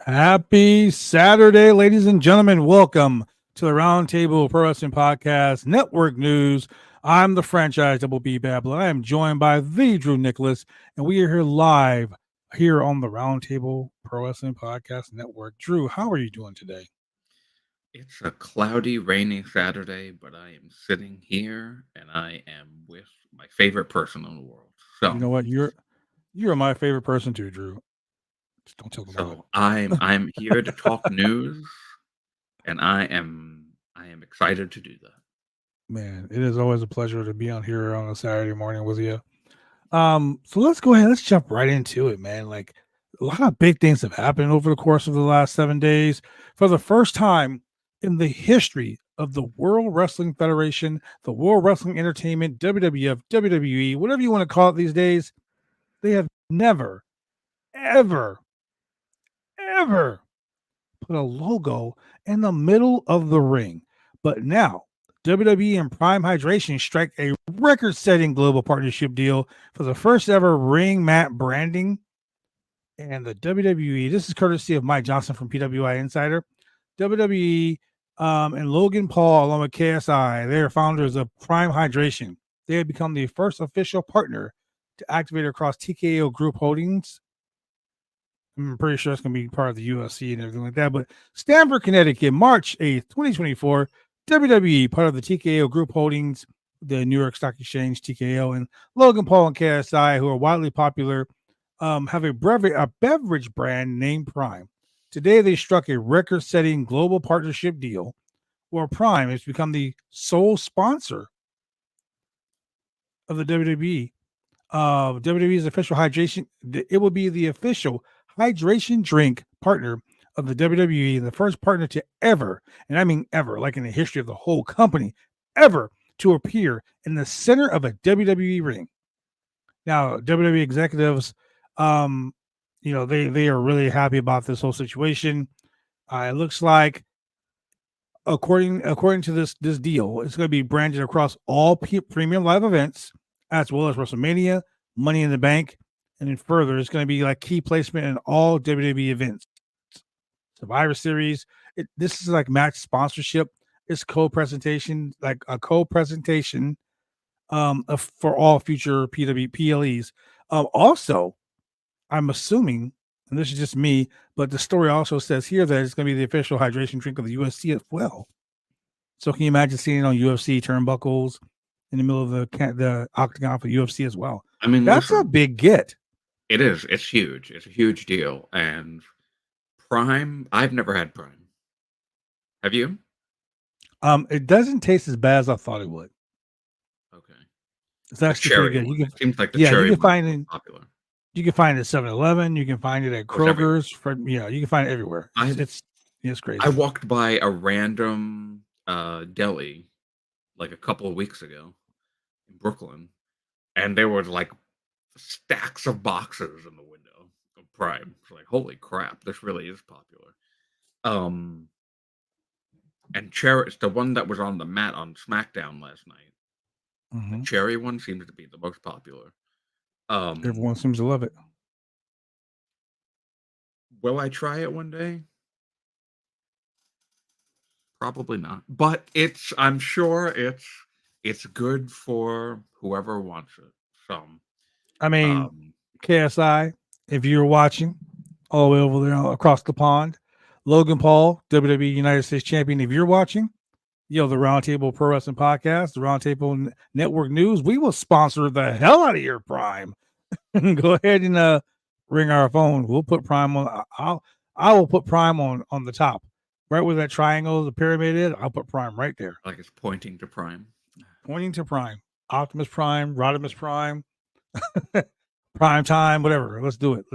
Happy Saturday, ladies and gentlemen. Welcome to the Roundtable Pro Wrestling Podcast Network News. I'm the franchise Double B Babbler. I am joined by the Drew Nicholas, and we are here live here on the Roundtable Pro Wrestling Podcast Network. Drew, how are you doing today? It's a cloudy, rainy Saturday, but I am sitting here and I am with my favorite person in the world. You know what? You're my favorite person too, Drew. Just don't tell them what. I'm here to talk news, and I am excited to do that. Man, it is always a pleasure to be on here on a Saturday morning with you. So let's go ahead. Let's jump right into it, man. Like a lot of big things have happened over the course of the last 7 days. For the first time in the history of the World Wrestling Federation, the World Wrestling Entertainment, WWF, WWE, whatever you want to call it these days, they have never, ever, ever put a logo in the middle of the ring. But now WWE and Prime Hydration strike a record-setting global partnership deal for the first ever ring mat branding. And the WWE, this is courtesy of Mike Johnson from PWI Insider. WWE and Logan Paul, along with KSI, they are founders of Prime Hydration. They have become the first official partner to activate across TKO Group Holdings. I'm pretty sure it's going to be part of the UFC and everything like that. But Stamford, Connecticut, March 8th, 2024. WWE, part of the TKO Group Holdings, the New York Stock Exchange, TKO, and Logan Paul and KSI, who are widely popular, have a beverage brand named Prime. Today, they struck a record-setting global partnership deal where Prime has become the sole sponsor of the WWE. WWE's official hydration. It will be the official hydration drink partner of the WWE and the first partner to ever, and I mean ever, like in the history of the whole company, ever to appear in the center of a WWE ring. Now, WWE executives, they are really happy about this whole situation. It looks like, according to this deal, it's going to be branded across all premium live events, as well as WrestleMania, Money in the Bank, and then further, it's going to be like key placement in all WWE events. Survivor Series. This is like match sponsorship. It's co-presentation, like a co-presentation for all future PLEs. Also, I'm assuming, and this is just me, but the story also says here that it's going to be the official hydration drink of the UFC as well. So can you imagine seeing it on UFC turnbuckles in the middle of the octagon for UFC as well? I mean, that's a big get. It is. It's huge. It's a huge deal. And Prime, I've never had Prime. Have you? It doesn't taste as bad as I thought it would. Okay. It's actually pretty good. It seems like the cherry you can find it popular. You can find it at 7-Eleven. You can find it at Kroger's. You can find it everywhere. It's crazy. I walked by a random deli like a couple of weeks ago in Brooklyn, and there were like stacks of boxes in the window of Prime. It's like, holy crap, this really is popular. And cherry, it's the one that was on the mat on SmackDown last night. Mm-hmm. The cherry one seems to be the most popular. Everyone seems to love it. Will I try it one day? Probably not. But I'm sure it's good for whoever wants it. So, I mean, KSI, if you're watching all the way over there across the pond, Logan Paul, WWE United States Champion, if you're watching, the Roundtable Pro Wrestling Podcast, the Roundtable Network News, we will sponsor the hell out of your Prime. Go ahead and ring our phone. We'll put Prime on. I will put Prime on the top, right where that triangle, the pyramid is. I'll put Prime right there. Like it's pointing to Prime. Pointing to Prime. Optimus Prime, Rodimus Prime, Prime Time, whatever. Let's do it.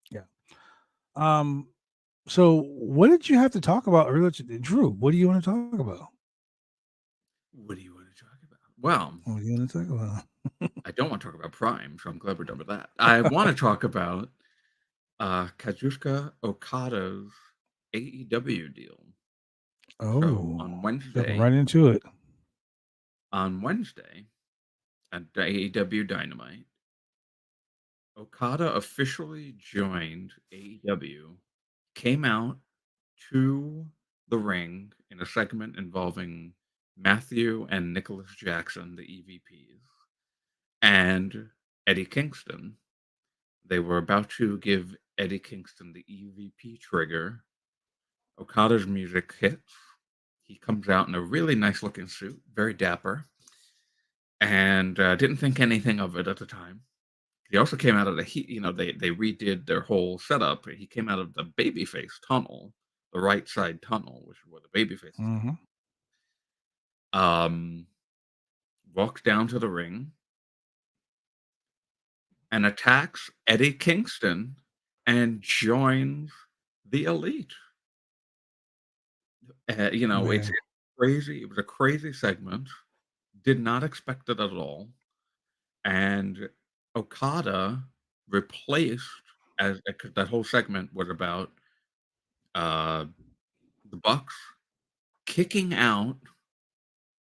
Yeah. So, what did you have to talk about earlier today? Drew, what do you want to talk about? What do you want to talk about? Well, What do you want to talk about? I don't want to talk about Prime, so I'm glad we're done with that. I want to talk about Kazuchika Okada's AEW deal. So Oh, on jumping Wednesday, right into it. on Wednesday at AEW Dynamite, Okada officially joined AEW, came out to the ring in a segment involving Matthew and Nicholas Jackson, the EVPs, and Eddie Kingston. They were about to give Eddie Kingston the EVP trigger. Okada's music hits. He comes out in a really nice looking suit, very dapper, and didn't think anything of it at the time. He also came out of they redid their whole setup. He came out of the babyface tunnel, the right side tunnel, which is where the babyface is. Hmm. Walks down to the ring and attacks Eddie Kingston and joins the Elite. It's Man, crazy. It was a crazy segment. Did not expect it at all. And Okada replaced as 'cause that whole segment was about uh, the Bucks kicking out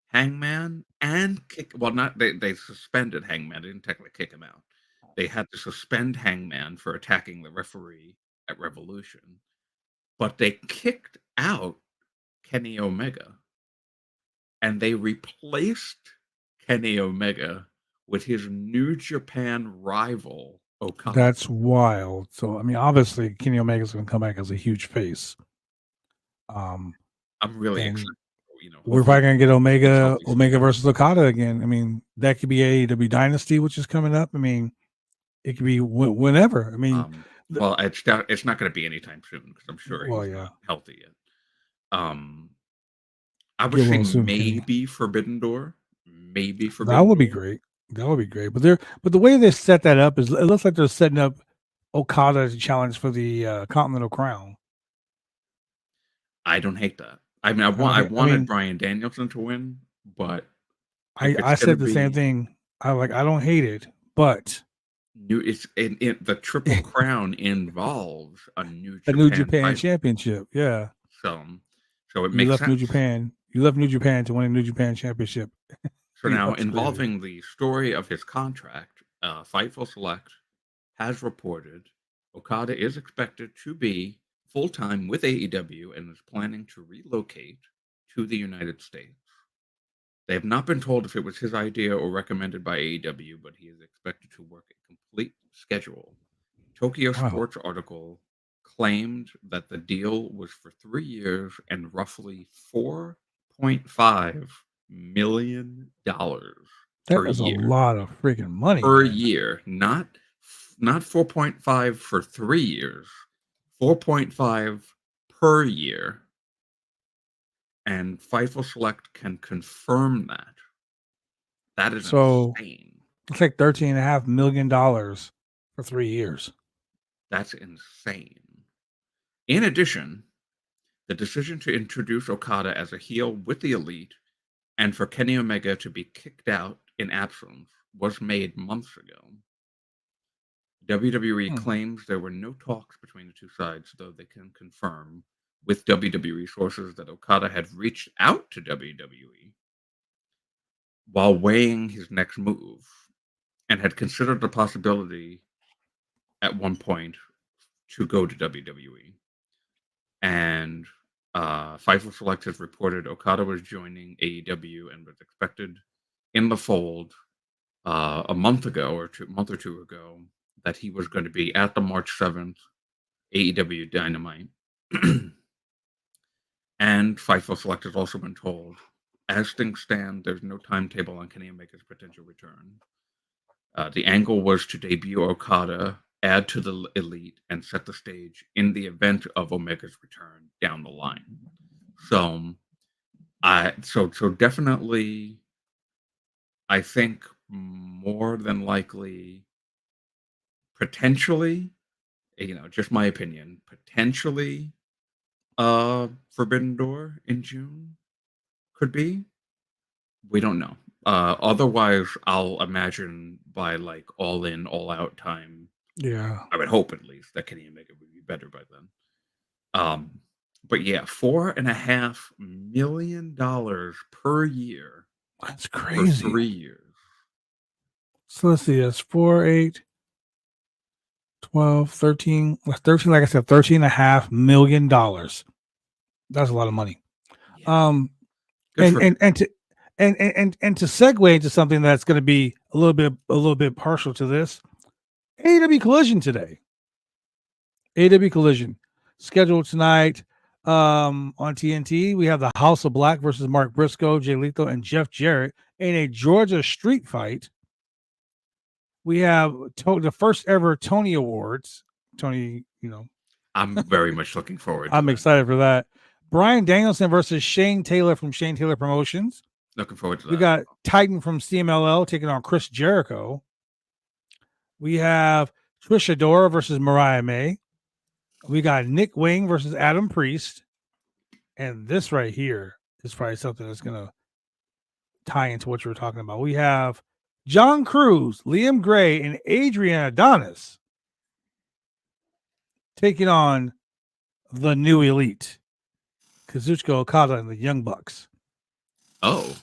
Hangman and not they suspended Hangman. They didn't technically kick him out. They had to suspend Hangman for attacking the referee at Revolution, but they kicked out Kenny Omega and they replaced Kenny Omega with his New Japan rival Okada. that's wild. So, I mean, obviously, Kenny Omega's going to come back as a huge face. Um, I'm really and excited. we're Hopefully probably going to get it's Omega, healthy Omega soon. versus Okada again. I mean, that could be AEW Dynasty, which is coming up. I mean, it could be whenever. I mean, th- Well, it's not going to be anytime soon because I'm sure well, he's yeah, not healthy yet. Um, I would get say well soon, Kenny. maybe That Forbidden would be Door. great. That would be great. But the way they set that up is it looks like they're setting up Okada as a challenge for the Continental Crown. I don't hate that. I mean, I don't I hate. I wanted mean, Brian Danielson to win, but if it's I going to said the same be thing. I don't hate it, but new, it's the Triple Crown involves a New a New Japan Japan title, Championship. Yeah, so it you makes left New sense. Japan. You left New Japan to win a New Japan Championship. So now, That's crazy. involving the story of his contract, Fightful Select has reported Okada is expected to be full time with AEW and is planning to relocate to the United States. They have not been told if it was his idea or recommended by AEW, but he is expected to work a complete schedule. Tokyo Wow, Sports article claimed that the deal was for 3 years and roughly $4.5 million that per is a year. lot of freaking money, Per man. year, not 4.5 for 3 years, 4.5 per year. And Fightful Select can confirm that. That is So insane. it's like $13.5 million for 3 years. That's insane. In addition, the decision to introduce Okada as a heel with the Elite and for Kenny Omega to be kicked out in absence was made months ago. WWE Hmm. claims there were no talks between the two sides, though they can confirm with WWE sources that Okada had reached out to WWE while weighing his next move and had considered the possibility at one point to go to WWE. And Fightful Select has reported Okada was joining AEW and was expected in the fold a month or two ago, that he was going to be at the March 7th AEW Dynamite. And Fightful Select has also been told, as things stand, there's no timetable on Kenny Omega's potential return. The angle was to debut Okada, add to the Elite, and set the stage in the event of Omega's return down the line. So, so definitely, I think more than likely, potentially, just my opinion, potentially Forbidden Door in June could be. We don't know. Otherwise, I'll imagine by like all in, all out time. Yeah, I would hope at least that Kenny Omega would be better by then. Um, but yeah, $4.5 million per year that's for crazy. 3 years. So let's see, that's 4, 8, 12, 13, 13, like I said, $13.5 million. That's a lot of money. Yeah, Um, good for him. and to and to segue into something that's going to be a little bit partial to this, AEW Collision today. AEW Collision scheduled tonight on TNT. We have the House of Black versus Mark Briscoe, Jay Lethal, and Jeff Jarrett in a Georgia street fight. We have the first ever Tony Awards. Tony, I'm very much looking forward to I'm that. excited for that. Brian Danielson versus Shane Taylor from Shane Taylor Promotions. Looking forward to We that as got well. Titan from CMLL taking on Chris Jericho. We have Trish Adora versus Mariah May. We got Nick Wing versus Adam Priest. And this right here is probably something that's going to tie into what you were talking about. We have John Cruz, Liam Gray, and Adrian Adonis taking on the new elite, Kazuchika Okada and the Young Bucks. Oh,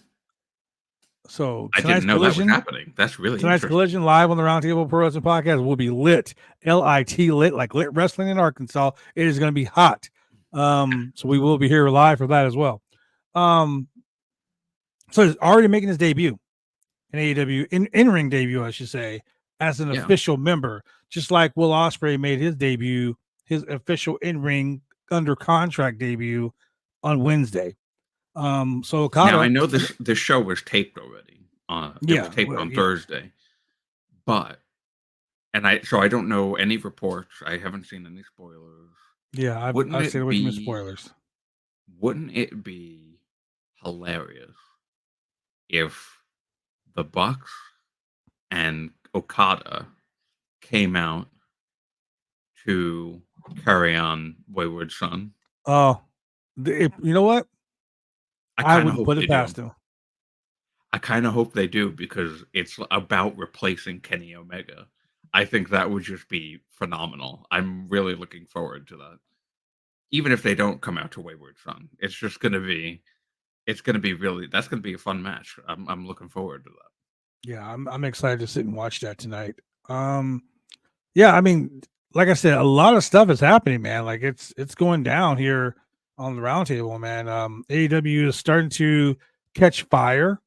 So I didn't know that was happening. That's really tonight's interesting. collision live on the Roundtable Pro Wrestling Podcast will be lit, LIT lit, like lit wrestling in Arkansas. It is going to be hot. So we will be here live for that as well. So it's already making his debut in AEW, in-ring debut, I should say, as an Yeah. official member, just like Will Ospreay made his debut, his official in-ring under contract debut on Wednesday. So Now I Okada, know this show was taped already. It was yeah, taped well, on yeah, Thursday, but I don't know any reports. I haven't seen any spoilers. yeah. Wouldn't I've stayed it away from the be spoilers. wouldn't it be hilarious if the Bucks and Okada came out to carry on Wayward Son? Oh, you know what? I I kind of wouldn't hope put they it do. past him. I kind of hope they do because it's about replacing Kenny Omega. I think that would just be phenomenal. I'm really looking forward to that. Even if they don't come out to Wayward Son, it's gonna be really that's gonna be a fun match. I'm looking forward to that. Yeah, I'm excited to sit and watch that tonight. Yeah, I mean, like I said, a lot of stuff is happening, man. Like it's going down here on the roundtable, man. AEW is starting to catch fire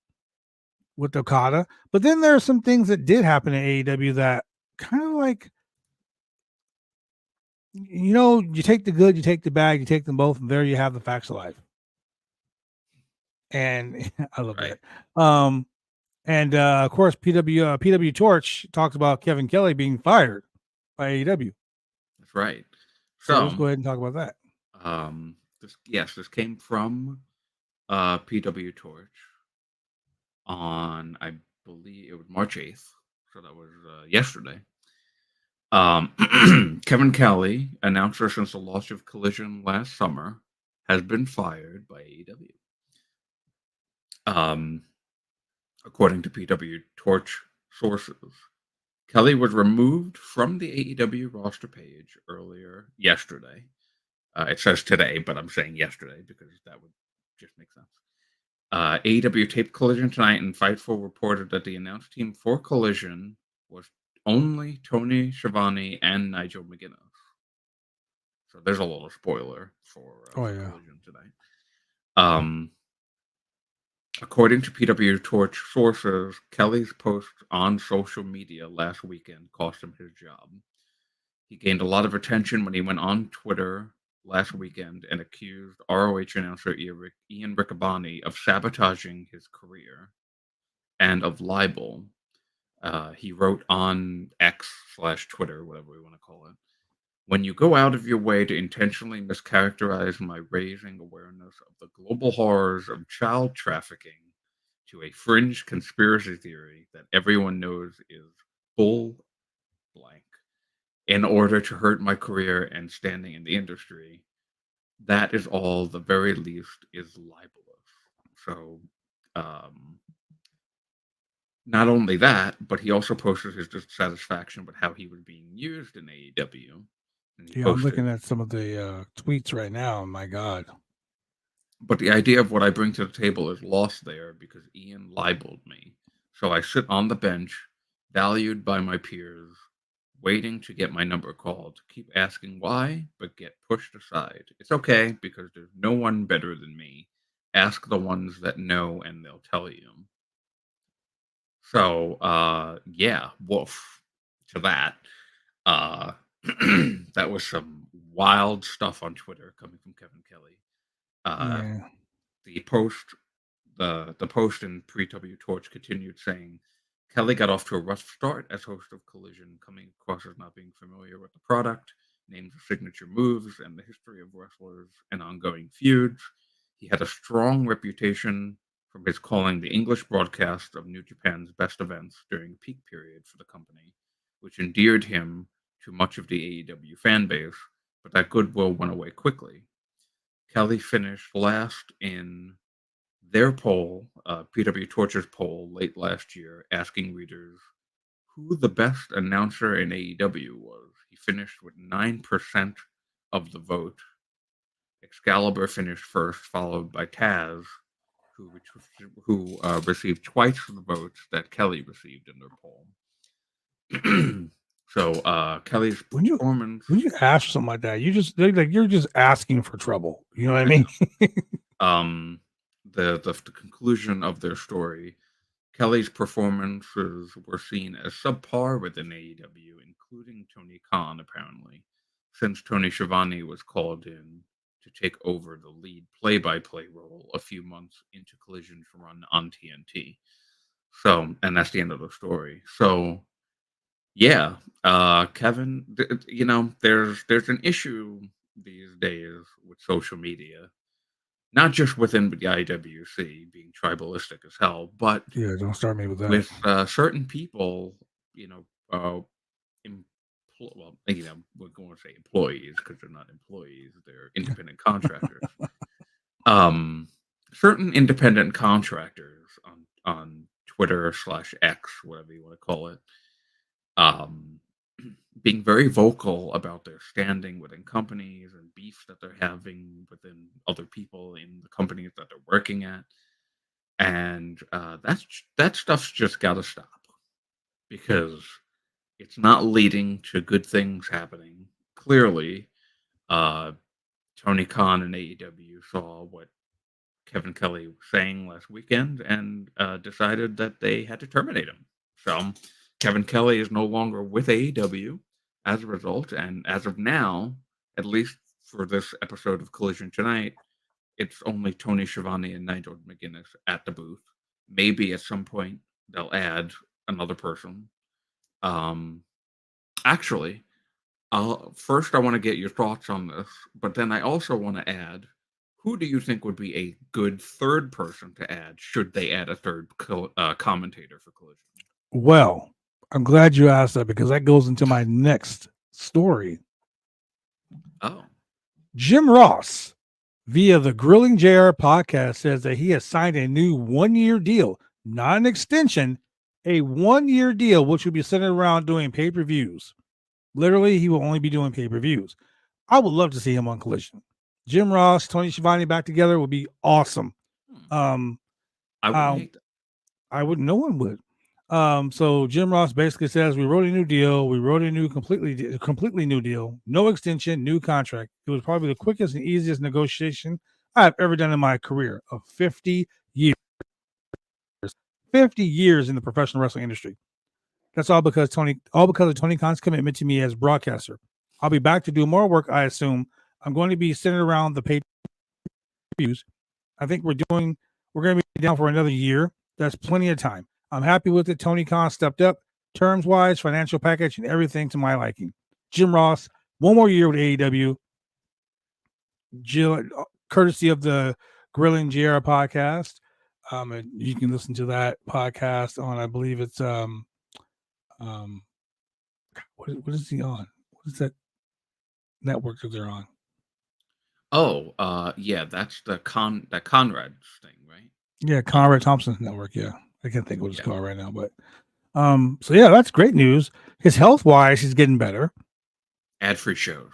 with Okada, but then there are some things that did happen in AEW that kind of like, you take the good, you take the bad, you take them both, and there you have the facts of life. And I love Right. that. And of course, PW Torch talks about Kevin Kelly being fired by AEW. That's right. So let's So, go ahead and talk about that. this came from PW Torch on I believe it was March 8th. So that was yesterday. Kevin Kelly, announcer since the loss of Collision last summer, has been fired by AEW. Um, according to PW Torch sources, Kelly was removed from the AEW roster page earlier yesterday. It says today, but I'm saying yesterday because that would just make sense. AEW taped Collision tonight, and Fightful reported that the announced team for Collision was only Tony Schiavone and Nigel McGuinness. So there's a little spoiler Oh for yeah. Collision tonight. According to PW Torch sources, Kelly's posts on social media last weekend cost him his job. He gained a lot of attention when he went on Twitter last weekend and accused ROH announcer Ian Riccaboni of sabotaging his career and of libel. He wrote on X/Twitter, whatever we want to call it. When you go out of your way to intentionally mischaracterize my raising awareness of the global horrors of child trafficking to a fringe conspiracy theory that everyone knows is bull blank in order to hurt my career and standing in the industry, that is all the very least is libelous. So, um, not only that, but he also posted his dissatisfaction with how he was being used in AEW. And he Yeah, I'm looking posted, at some of the tweets right now. My God. but the idea of what I bring to the table is lost there because Ian libeled me. So I sit on the bench, valued by my peers, waiting to get my number called, keep asking why, but get pushed aside. It's okay because there's no one better than me. Ask the ones that know and they'll tell you. So, yeah, woof to that. Uh, that was some wild stuff on Twitter coming from Kevin Kelly. Uh, Yeah. the post, the post in Pre W Torch continued saying, Kelly got off to a rough start as host of Collision, coming across as not being familiar with the product, names of signature moves, and the history of wrestlers and ongoing feuds. He had a strong reputation from his calling the English broadcast of New Japan's best events during a peak period for the company, which endeared him to much of the AEW fan base, but that goodwill went away quickly. Kelly finished last in their poll, PW Torture's poll late last year, asking readers who the best announcer in AEW was. He finished with 9% of the vote. Excalibur finished first, followed by Taz, who received twice the votes that Kelly received in their poll. So Kelly's When you performance, when you ask something like that, you're just asking for trouble. You know what I I mean? know. The conclusion of their story, Kelly's performances were seen as subpar within AEW, including Tony Khan, apparently, since Tony Schiavone was called in to take over the lead play-by-play role a few months into Collision's run on TNT. So, and that's the end of the story. So, yeah, Kevin, there's an issue these days with social media, not just within the IWC being tribalistic as hell, but Yeah, don't start me with that. with certain people, you know, we're going to say employees because they're not employees; they're independent contractors. Um, Certain independent contractors on Twitter/X, whatever you want to call it, um, being very vocal about their standing within companies and beefs that they're having within other people in the companies that they're working at, and that stuff's just got to stop because it's not leading to good things happening. Clearly, uh, Tony Khan and AEW saw what Kevin Kelly was saying last weekend and decided that they had to terminate him. So Kevin Kelly is no longer with AEW as a result, and as of now, at least for this episode of Collision tonight, it's only Tony Schiavone and Nigel McGuinness at the booth. Maybe at some point they'll add another person. Um, Actually, first I want to get your thoughts on this, but then I also want to add, who do you think would be a good third person to add should they add a third commentator for Collision? Well, I'm glad you asked that because that goes into my next story. Oh, Jim Ross, via the Grilling JR podcast, says that he has signed a new 1 year deal, not an extension, a 1 year deal, which will be centered around doing pay per views. Literally, he will only be doing pay per views. I would love to see him on Collision. Jim Ross, Tony Schiavone back together would be awesome. hmm. Um, I wouldn't uh, hate that. I would. No one would. So Jim Ross basically says we wrote a new deal. We wrote a new completely new deal. No extension, new contract. It was probably the quickest and easiest negotiation I've ever done in my career of 50 years. 50 years in the professional wrestling industry. That's all because of Tony Khan's commitment to me as broadcaster. I'll be back to do more work, I assume. I'm going to be centered around the pay views. I think we're going to be down for another year. That's plenty of time. I'm happy with it. Tony Khan stepped up terms wise, financial package, and everything to my liking. Jim Ross, 1 more year with AEW, courtesy of the Grilling JR podcast. And you can listen to that podcast on, I believe it's um, what is he on? What is that network that they're on? Oh, yeah, that's that Conrad thing, right? Yeah, Conrad Thompson's network. Yeah, I can't think of what it's Yeah, called right now, but so yeah, that's great news. His health wise, he's getting better. ad-free shows.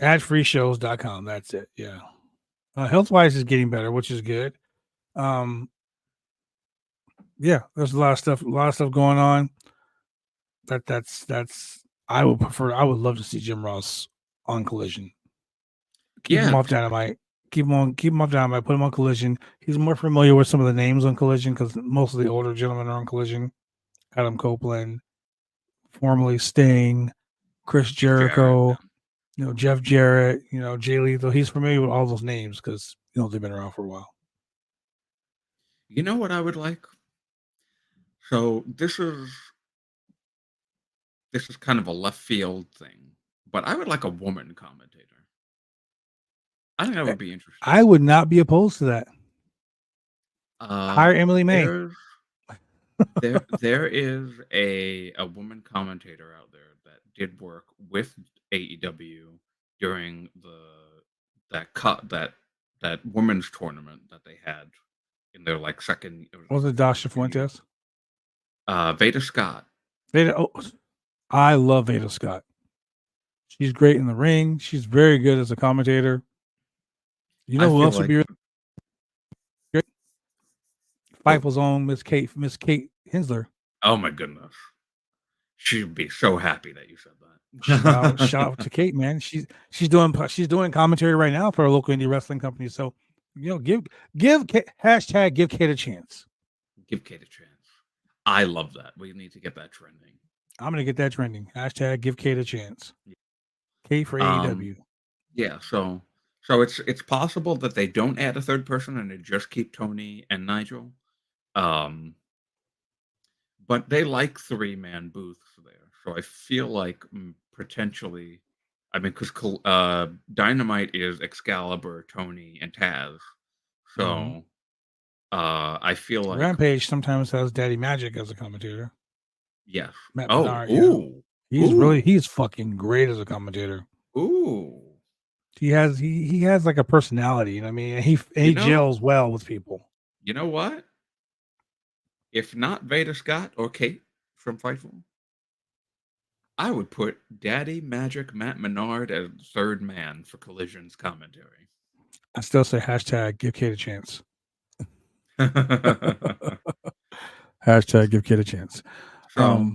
Adfreeshows.com. That's it. Yeah, health wise is getting better, which is good. Um, yeah, there's a lot of stuff going on. That's. I would prefer. I would love to see Jim Ross on Collision. Keep him Yeah, off Dynamite. Keep him off Dynamite. Put him on Collision. He's more familiar with some of the names on Collision because most of the older gentlemen are on Collision. Adam Copeland, formerly Sting, Chris Jarrett. Jericho, Jeff Jarrett, Jay Lethal. He's familiar with all those names because they've been around for a while. You know what I would like? So this is kind of a left field thing, but I would like a woman commentator. I think that I, would be interesting. I would not be opposed to that. Uh, Hire Emily May. there's there is a woman commentator out there that did work with AEW during that women's tournament that they had in their like second it was Was it their Dasha second year. Fuentes? Veda Scott. I love Veda Scott. She's great in the ring. She's very good as a commentator. You I know who feel else would like be great? Fightful's own Miss Kate Hensler. oh my goodness. She'd be so happy that you said Shout out to Kate, man. She's doing commentary right now for a local indie wrestling company. So, give hashtag give Kate a chance. Give Kate a chance. I love that. We need to get that trending. I'm gonna get that trending. Hashtag give Kate a chance. Kate for Um, AEW. yeah, so it's possible that they don't add a third person and they just keep Tony and Nigel. Um, but they like three-man booths there. So I feel like potentially I mean cuz Dynamite is Excalibur, Tony and Taz. Mm-hmm. So I feel like Rampage sometimes has Daddy Magic as a commentator. yes. Matt Oh, Menard, yeah. ooh. Ooh. He's fucking great as a commentator. Ooh. He has like a personality, you know what I mean? And You he know, gels well with people. you know what? If not Veda Scott or Kate from Fightful, I would put Daddy Magic Matt Menard as third man for Collision's commentary. I still say hashtag give Kate a chance. Hashtag give Kate a chance. so,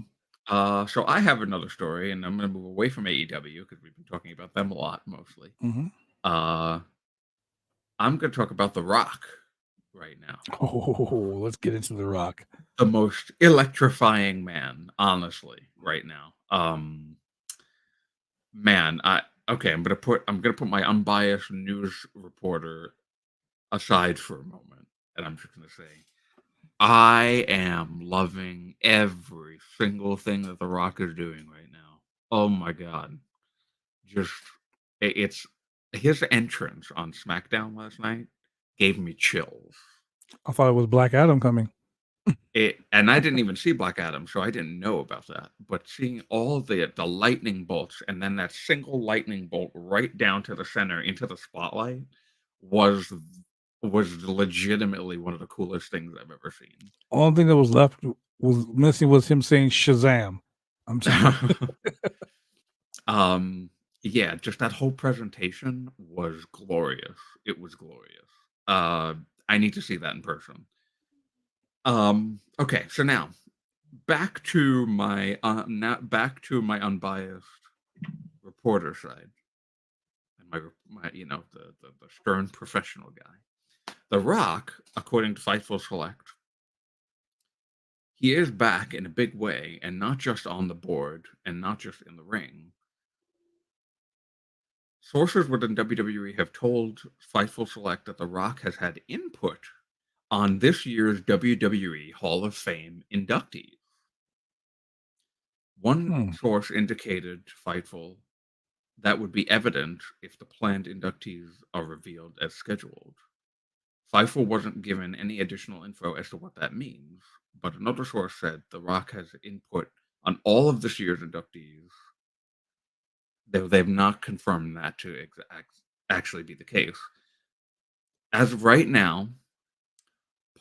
so I have another story, and I'm going to move away from AEW because we've been talking about them a lot mostly. Mm-hmm. Uh, I'm going to talk about The Rock right now. Oh, let's get into The Rock. The most electrifying man, honestly, right now. Man, I'm gonna put my unbiased news reporter aside for a moment, and I'm just gonna say I am loving every single thing that The Rock is doing right now. Oh my god, just it's his entrance on SmackDown last night gave me chills. I thought it was Black Adam coming. And I didn't even see Black Adam, so I didn't know about that. But seeing all the lightning bolts and then that single lightning bolt right down to the center into the spotlight was was legitimately one of the coolest things I've ever seen. Only thing that was missing was him saying Shazam. I'm telling Yeah, just that whole presentation was glorious. It was glorious. I need to see that in person. Okay, so now back to my unbiased reporter side and my the stern professional guy. The Rock, according to Fightful Select, he is back in a big way, and not just on the board and not just in the ring. Sources within WWE have told Fightful Select that The Rock has had input on this year's WWE Hall of Fame inductees. One you. source indicated to Fightful that would be evident if the planned inductees are revealed as scheduled. Fightful wasn't given any additional info as to what that means, but another source said The Rock has input on all of this year's inductees. They've not confirmed that to actually be the case. As of right now,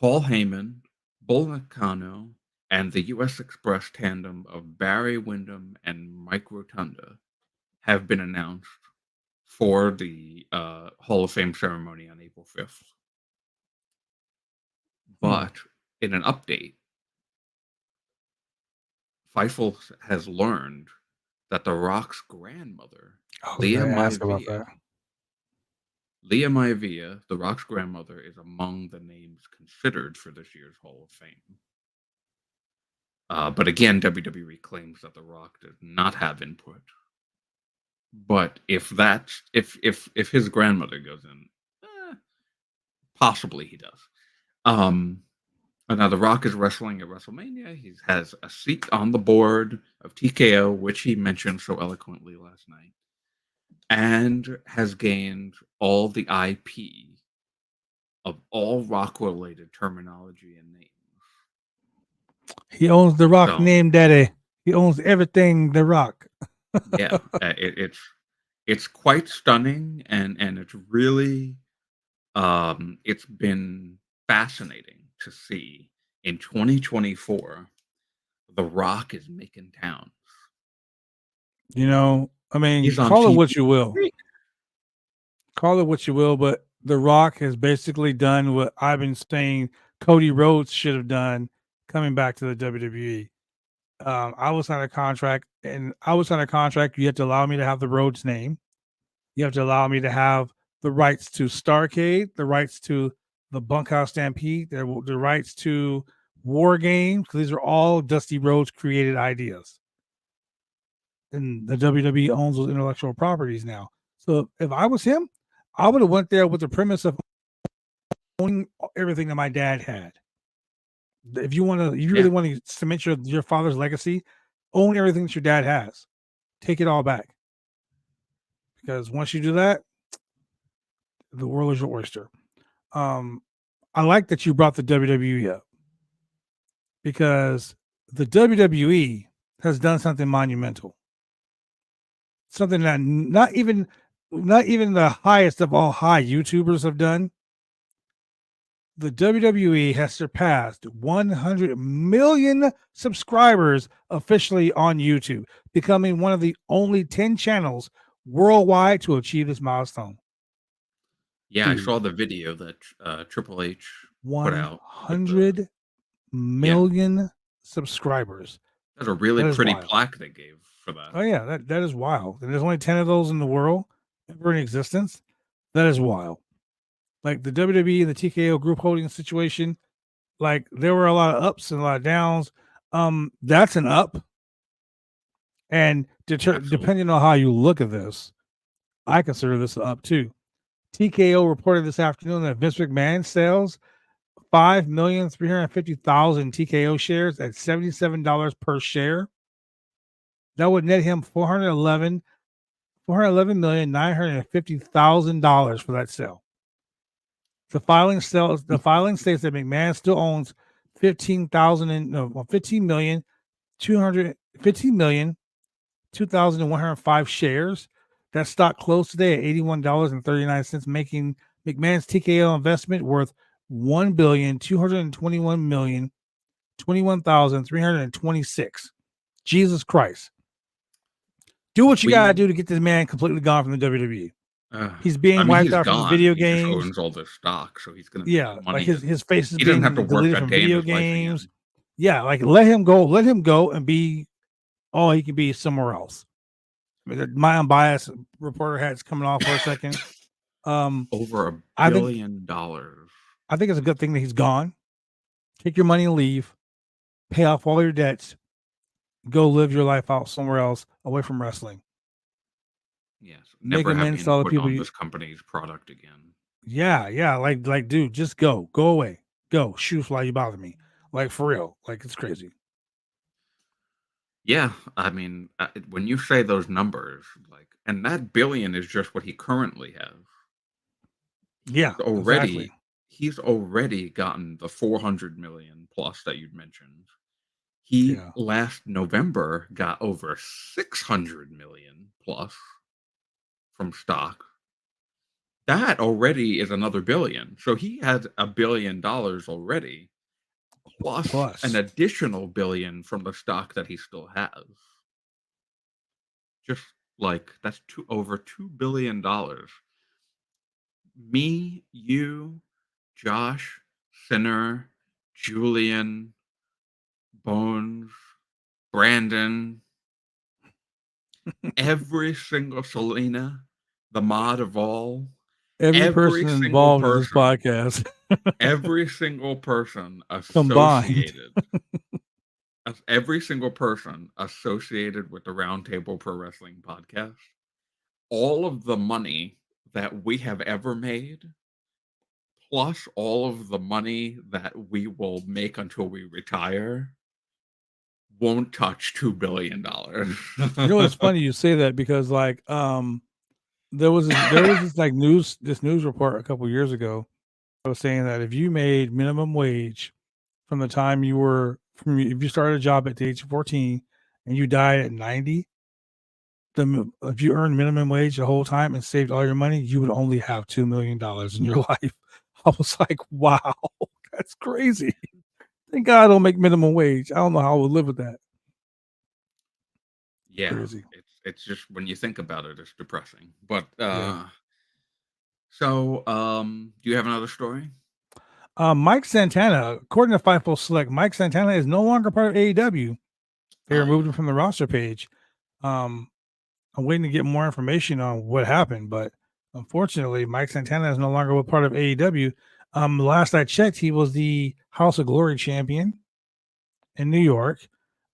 Paul Heyman, Bull Nakano, and the U.S. Express tandem of Barry Windham and Mike Rotunda have been announced for the Hall of Fame ceremony on April 5th. Hmm. But in an update, Fightful has learned that The Rock's grandmother, I was Leah gonna ask about Maivia, that. Leah Maivia, The Rock's grandmother, is among the names considered for this year's Hall of Fame. But again, WWE claims that The Rock does not have input. But if his grandmother goes in, possibly he does. Now The Rock is wrestling at WrestleMania. He has a seat on the board of TKO, which he mentioned so eloquently last night, and has gained all the IP of all Rock-related terminology and names. He owns the Rock So name, Daddy. He owns everything The Rock. yeah, it's quite stunning, and it's really it's been fascinating to see in 2024. The Rock is making towns. You know, I mean, He's on call it TV. what you will. Call it what you will, but The Rock has basically done what I've been saying Cody Rhodes should have done coming back to the WWE. I was on a contract, and I was on a contract. You have to allow me to have the Rhodes name. You have to allow me to have the rights to Starcade, the rights to the Bunkhouse Stampede, the rights to War Games, because these are all Dusty Rhodes created ideas. And the WWE owns those intellectual properties now. So if I was him, I would have went there with the premise of owning everything that my dad had. If you want to, if you really Yeah, want to cement your father's legacy, own everything that your dad has. Take it all back. Because once you do that, the world is your oyster. Um, I like that you brought the WWE up because the WWE has done something monumental, something that not even the highest of all high YouTubers have done. The WWE has surpassed 100 million subscribers officially on YouTube, becoming one of the only 10 channels worldwide to achieve this milestone. yeah. I Dude, saw the video that Triple H put out with the 100 yeah. million subscribers. That's a really That is pretty wild. plaque they gave for that. Oh yeah, that is wild. And there's only 10 of those in the world ever in existence. That is wild. Like the WWE and the TKO group holding situation, like there were a lot of ups and a lot of downs. That's an up. And Absolutely. depending on how you look at this, I consider this an up too. TKO reported this afternoon that Vince McMahon sells 5,350,000 TKO shares at $77 per share. That would net him $411,950,000 for that sale. The filing states that McMahon still owns 15,205 shares. That stock closed today at $81.39, making McMahon's TKO investment worth $1,221,021,326. Jesus Christ. Do what you gotta We do to get this man completely gone from the WWE. uh, He's I being mean, wiped he's out from the gone. video He just games. owns all this stock, so he's gonna make his Yeah, like money, his and face is he doesn't have to being work deleted a from day in video his life games. again. Yeah, like let him go. Let him go and be all he can be somewhere else. I mean, my unbiased reporter hat's coming off for a second. Over a I think $1 billion. I think it's a good thing that he's gone. Take your money and leave. Pay off all your debts. Go live your life out somewhere else, away from wrestling. Yes, Make never have amends to all the input people. on this company's product again. Yeah, like, dude, just go away, go shoot fly. You bother me, like for real, like it's crazy. Yeah, I mean, when you say those numbers, like, and that billion is just what he currently has. Yeah, He's exactly. already he's already gotten the 400 million plus that you'd mentioned. He Yeah, last November got over 600 million plus from stock. that already is another billion. So he has $1 billion already, plus an Plus, additional billion from the stock that he still has. Just like that's over $2 billion. Me, you, Josh, Sinner, Julian, Bones, Brandon, every single Selena, the mod of all, every every person single involved in this person, podcast every single person combined. associated, every single person associated with the Roundtable Pro Wrestling podcast, all of the money that we have ever made, plus all of the money that we will make until we retire, won't touch $2 billion. You know, it's funny you say that because like there was this like news report a couple years ago that was saying that if you made minimum wage from the time if you started a job at the age of 14 and you died at 90, if you earned minimum wage the whole time and saved all your money, you would only have $2 million in your life. I was like, wow, that's crazy. Thank God I don't make minimum wage. I don't know how I would live with that. Yeah, Crazy. it's just when you think about it, it's depressing. But Yeah. so do you have another story? Mike Santana, according to Fightful Select, Mike Santana is no longer part of AEW. They Oh removed yeah, him from the roster page. Um, I'm waiting to get more information on what happened, but unfortunately, Mike Santana is no longer a part of AEW. Last I checked, he was the House of Glory champion in New York.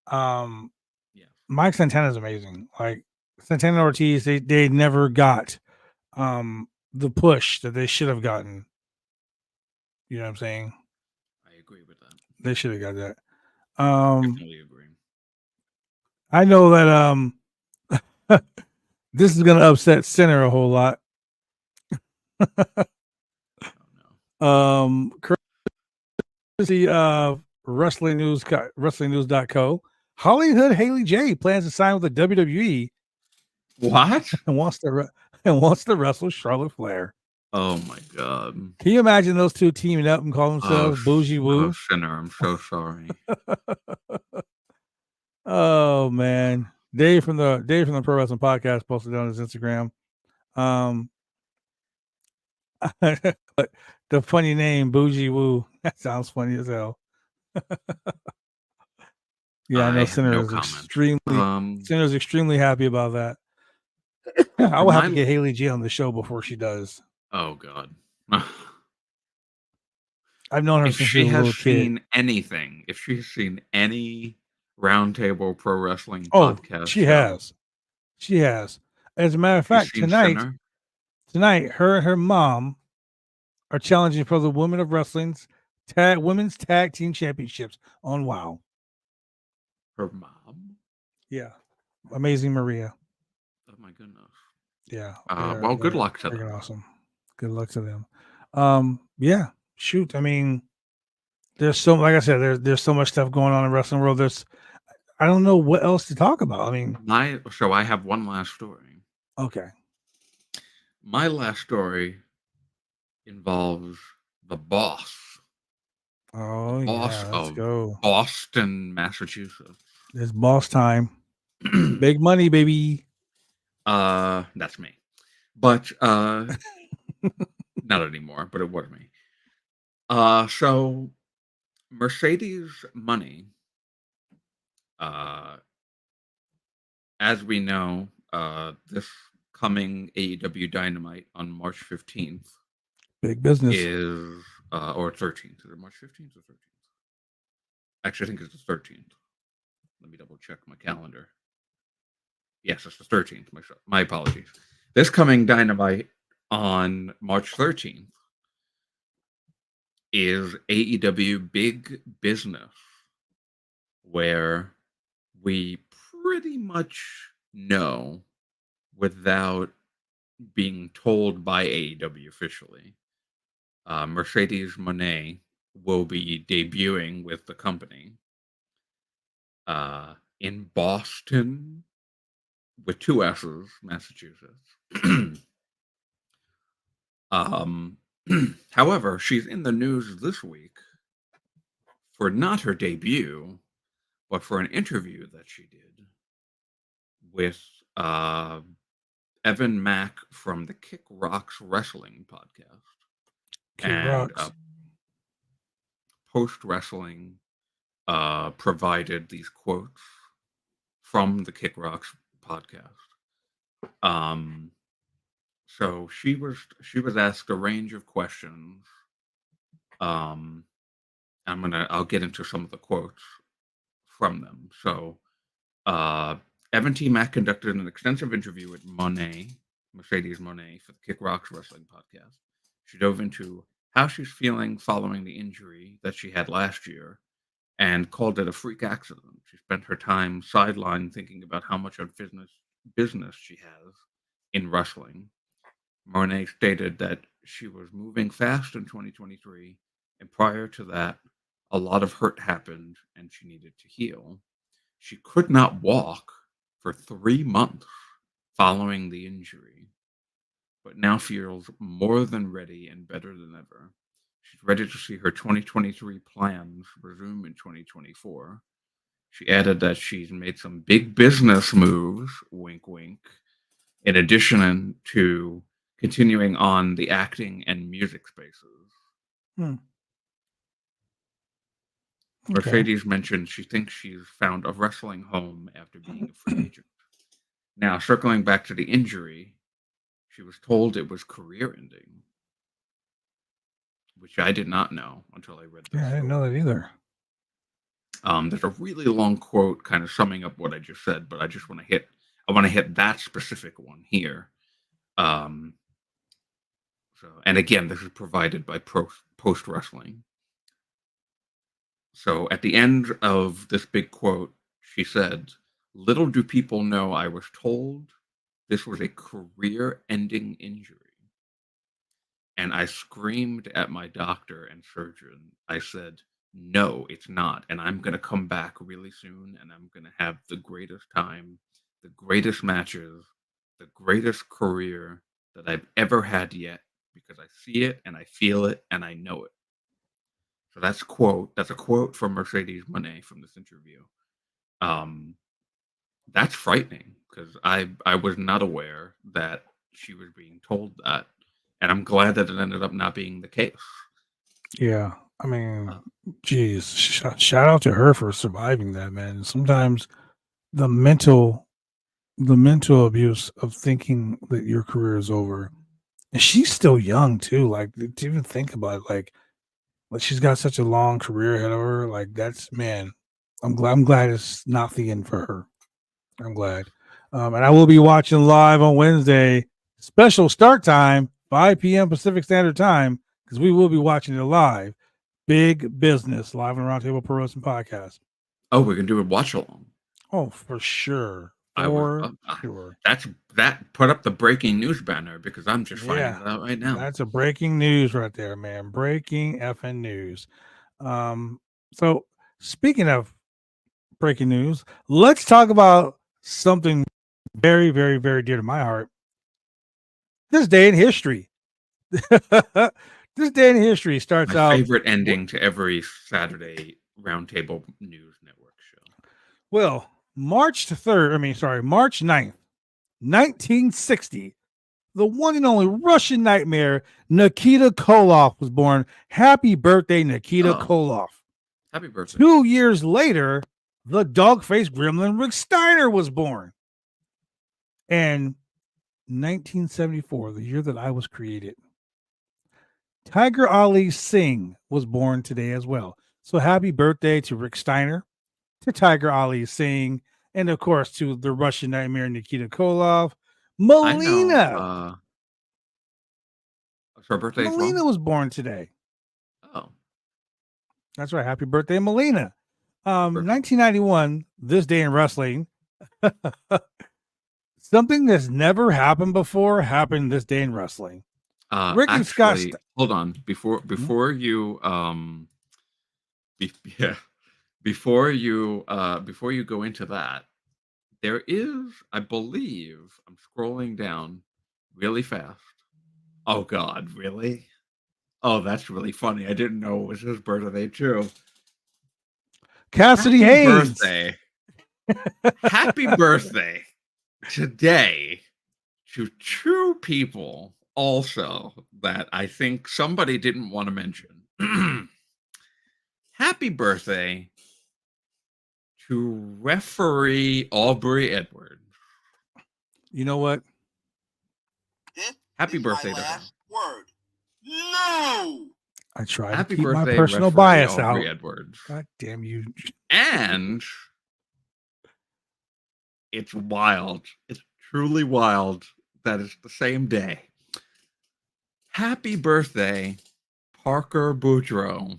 Um, yeah. Mike Santana is amazing. Like Santana and Ortiz, they never got the push that they should have gotten. You know what I'm saying? I agree with that. They should have got that. Um, Definitely agree. I know that this is gonna upset Center a whole lot. Oh no. Courtesy of wrestlingnews.co, Hollywood Haley J plans to sign with the WWE What? and wants to wrestle Charlotte Flair. Oh my god. Can you imagine those two teaming up and call Oh, themselves Bougie oh, Woo? Sinner, I'm so sorry. Oh man, Dave from the Pro Wrestling Podcast posted on his Instagram. Um, but the funny name Bougie Woo, that sounds funny as hell. Yeah, I know I have Sinner no is comment. extremely happy about that. I For will have to my get Haley J on the show before she does. oh god. I've known her If since she was she a has little kid. seen anything, if she's seen any Roundtable Pro Wrestling Oh, podcast she show, has. She has. As a matter of she's fact, seen tonight, Sinner, her and her mom are challenging for the Women of Wrestling's women's tag team championships on WoW. her mom. Yeah, Amazing Maria. Oh my goodness. Yeah, Well, good they're luck to freaking them. awesome. Good luck to them. Yeah, shoot. I mean, there's so like I said, there's so much stuff going on in the wrestling world. I don't know what else to talk about. I mean, So I have one last story. okay. My last story involves the boss, the Oh boss yeah, let's of go. Boston, Massachusetts. It's boss time. Big money, baby. That's me. But not anymore, but it was me. So Mercedes money, uh, as we know, this coming AEW Dynamite on March 15th Big business. is, or 13th. Is it March 15th or 13th? Actually, I think it's the 13th. Let me double check my calendar. Yes, it's the 13th. My apologies. This coming Dynamite on March 13th is AEW Big Business, where we pretty much know without being told by AEW officially. Mercedes Monet will be debuting with the company in Boston with two S's, Massachusetts. Um, however, she's in the news this week for not her debut, but for an interview that she did with uh, Evan Mack from the Kick Rocks Wrestling podcast. Kick And rocks. Post Wrestling provided these quotes from the Kick Rocks podcast. Um, so she was asked a range of questions. Um, I'll get into some of the quotes from them. So uh, Evan T. Mack conducted an extensive interview with Mercedes Monet, for the Kick Rocks Wrestling podcast. She dove into how she's feeling following the injury that she had last year and called it a freak accident. She spent her time sidelined thinking about how much business she has in wrestling. Monet stated that she was moving fast in 2023, and prior to that, a lot of hurt happened and she needed to heal. She could not walk for 3 months following the injury, but now feels more than ready and better than ever. She's ready to see her 2023 plans resume in 2024. She added that she's made some big business moves, wink, wink, in addition to continuing on the acting and music spaces. Hmm. Okay. Mercedes mentioned she thinks she's found a wrestling home after being a free agent. Now, circling back to the injury, she was told it was career ending, which I did not know until I read this Yeah, I didn't know story. that either. There's a really long quote kind of summing up what I just said, but I want to hit that specific one here. Um, and again, this is provided by Post Wrestling. So at the end of this big quote, she said, "Little do people know I was told this was a career-ending injury. And I screamed at my doctor and surgeon. I said, no, it's not. And I'm going to come back really soon and I'm going to have the greatest time, the greatest matches, the greatest career that I've ever had yet because I see it and I feel it and I know it." So that's a quote from Mercedes Monet from this interview. Um, that's frightening because I was not aware that she was being told that, and I'm glad that it ended up not being the case. Yeah. I mean, Uh, geez, shout out to her for surviving that, man. Sometimes the mental the mental abuse of thinking that your career is over. And she's still young too. Like to even think about it, like she's got such a long career ahead of her. Like that's man, I'm glad it's not the end for her. I'm glad. And I will be watching live on Wednesday, special start time, 5 p.m. Pacific Standard Time, because we will be watching it live. Big business live on Roundtable Pro Wrestling Podcast. oh, we're gonna do a watch along. Oh, for sure. I was For sure. that put up the breaking news banner because I'm just finding Yeah. it out right now. That's a breaking news right there, man. Breaking effing news. Um, so speaking of breaking news, let's talk about something very, very, very dear to my heart. This day in history. This day in history starts My out favorite ending to every Saturday Roundtable News Network show. well, March 9th, 1960. The one and only Russian nightmare, Nikita Koloff, was born. Happy birthday, Nikita Oh, Koloff. happy birthday! 2 years later, the dog-faced gremlin Rick Steiner was born. And 1974, the year that I was created, Tiger Ali Singh was born today as well. So happy birthday to Rick Steiner, to Tiger Ali Singh, and of course to the Russian nightmare Nikita Koloff. I know. Melina. It's her birthday as well. Melina was born today. Oh, That's right. Happy birthday, Melina. happy birthday! 1991, this day in wrestling. Something that's never happened before happened this day in wrestling. Rick and Scott. Actually, hold on Hmm? yeah, before you go into that, there is, I believe, I'm scrolling down really fast. Oh God, really? Oh, that's really funny. I didn't know it was his birthday too. Cassidy Happy Haynes. birthday. Happy birthday today to two people also that I think somebody didn't want to mention. Happy birthday to referee Aubrey Edwards. You know what? Happy birthday to her. Word. No. I try to Happy keep my birthday, personal referee bias Aubrey out. Edwards. God damn you. And it's wild. It's truly wild that it's the same day. Happy birthday, Parker Boudreaux.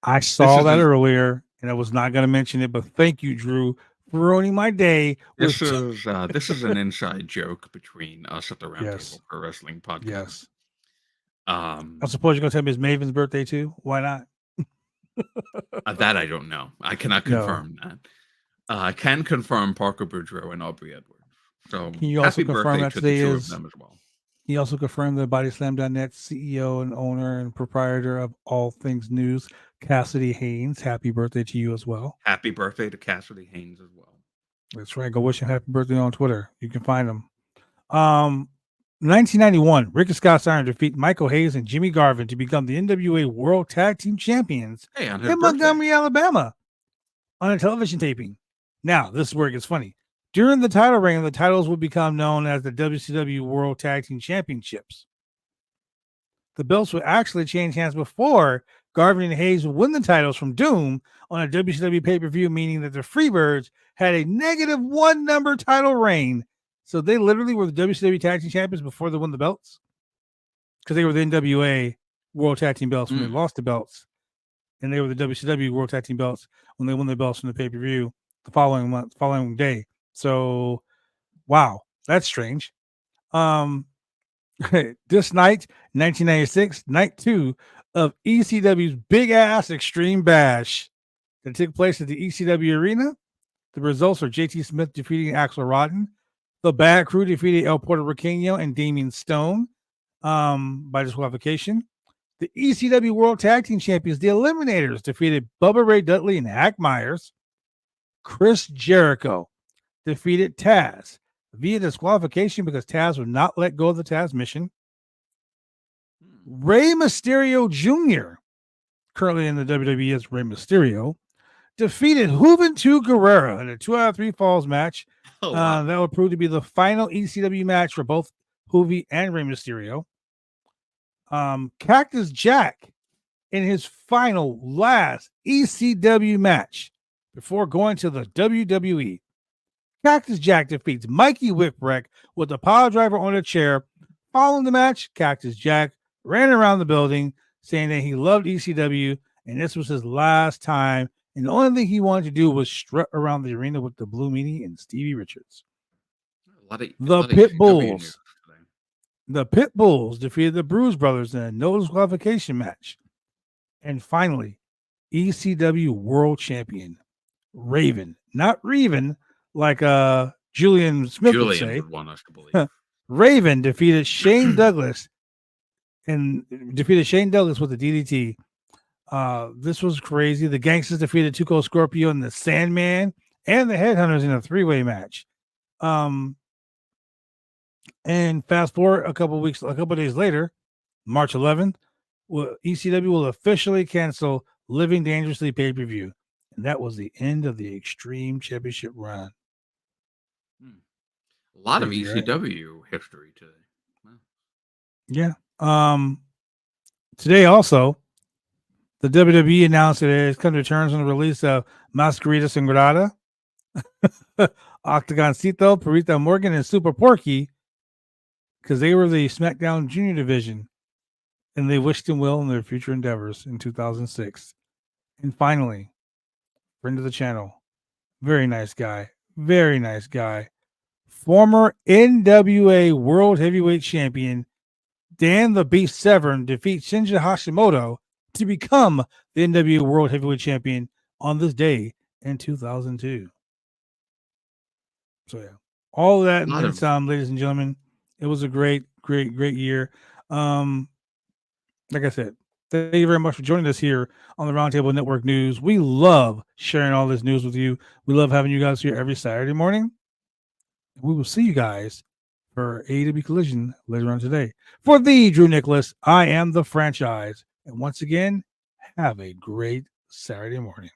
I saw that earlier, and I was not going to mention it, but thank you, Drew, for ruining my day. This is an inside joke between us at the Roundtable Yes. Pro Wrestling Podcast. Yes. I suppose you're going to tell me it's Maven's birthday too. Why not? That I don't know. I cannot confirm that. I can confirm Parker Boudreaux and Aubrey Edwards. So can you also confirm that today to the two is? Of them as well. He also confirmed that BodySlam.net CEO and owner and proprietor of All Things News, Cassidy Haynes. Happy birthday to you as well. Happy birthday to Cassidy Haynes as well. That's right. Go wish him happy birthday on Twitter. You can find him. 1991, Ricky Scott Steiner defeat Michael Hayes and Jimmy Garvin to become the NWA World Tag Team Champions in Montgomery, Alabama on a television taping. Now, this is where it gets funny. During the title reign, the titles would become known as the WCW World Tag Team Championships. The belts would actually change hands before Garvin and Hayes would win the titles from Doom on a WCW pay-per-view, meaning that the Freebirds had a -1 number title reign. So they literally were the WCW Tag Team Champions before they won the belts, because they were the NWA World Tag Team belts when they lost the belts, and they were the WCW World Tag Team belts when they won the belts from the pay-per-view the following day. So, wow, that's strange. This night, 1996, night 2 of ECW's Big Ass Extreme Bash that took place at the ECW Arena. The results are JT Smith defeating Axel Rotten. The Bad Crew defeated El Puerto Riqueño and Damian Stone by disqualification. The ECW World Tag Team Champions, the Eliminators, defeated Bubba Ray Dudley and Hack Myers. Chris Jericho defeated Taz via disqualification because Taz would not let go of the Taz mission. Rey Mysterio Jr., currently in the WWE as Rey Mysterio, defeated Juventud Guerrera in a 2 out of 3 falls match. Oh, wow. That would prove to be the final ECW match for both Juvi and Rey Mysterio. Cactus Jack in his last ECW match before going to the WWE. Cactus Jack defeats Mikey Whipwreck with a power driver on a chair. Following the match, Cactus Jack ran around the building saying that he loved ECW and this was his last time. And the only thing he wanted to do was strut around the arena with the Blue Meanie and Stevie Richards. The Pit Bulls defeated the Bruise Brothers in a no disqualification match. And finally, ECW World Champion Raven, not Reven, like Julian Smith would say. Would want us to believe. Raven defeated Shane Douglas with the DDT. This was crazy. The Gangsters defeated Tuco Scorpio and the Sandman and the Headhunters in a 3-way match. And fast forward a couple days later, March 11th, ECW will officially cancel Living Dangerously pay-per-view. And that was the end of the Extreme Championship run. A lot of ECW history today. Wow. Yeah. Today also, the WWE announced that it has come to terms on the release of Masquerita Sangrada, Octagoncito, Perita Morgan, and Super Porky, because they were the SmackDown Junior Division, and they wished him well in their future endeavors in 2006. And finally, friend of the channel, very nice guy, former NWA World Heavyweight Champion Dan the Beast Severn defeats Shinji Hashimoto to become the NWA World Heavyweight Champion on this day in 2002. So yeah, All of that and Lot then of- some, ladies and gentlemen. It was a great year. Like I said, thank you very much for joining us here on the Roundtable Network News. We love sharing all this news with you. We love having you guys here every Saturday morning. We will see you guys for AEW Collision later on today. For the Drew Nicholas, I am the franchise. And once again, have a great Saturday morning.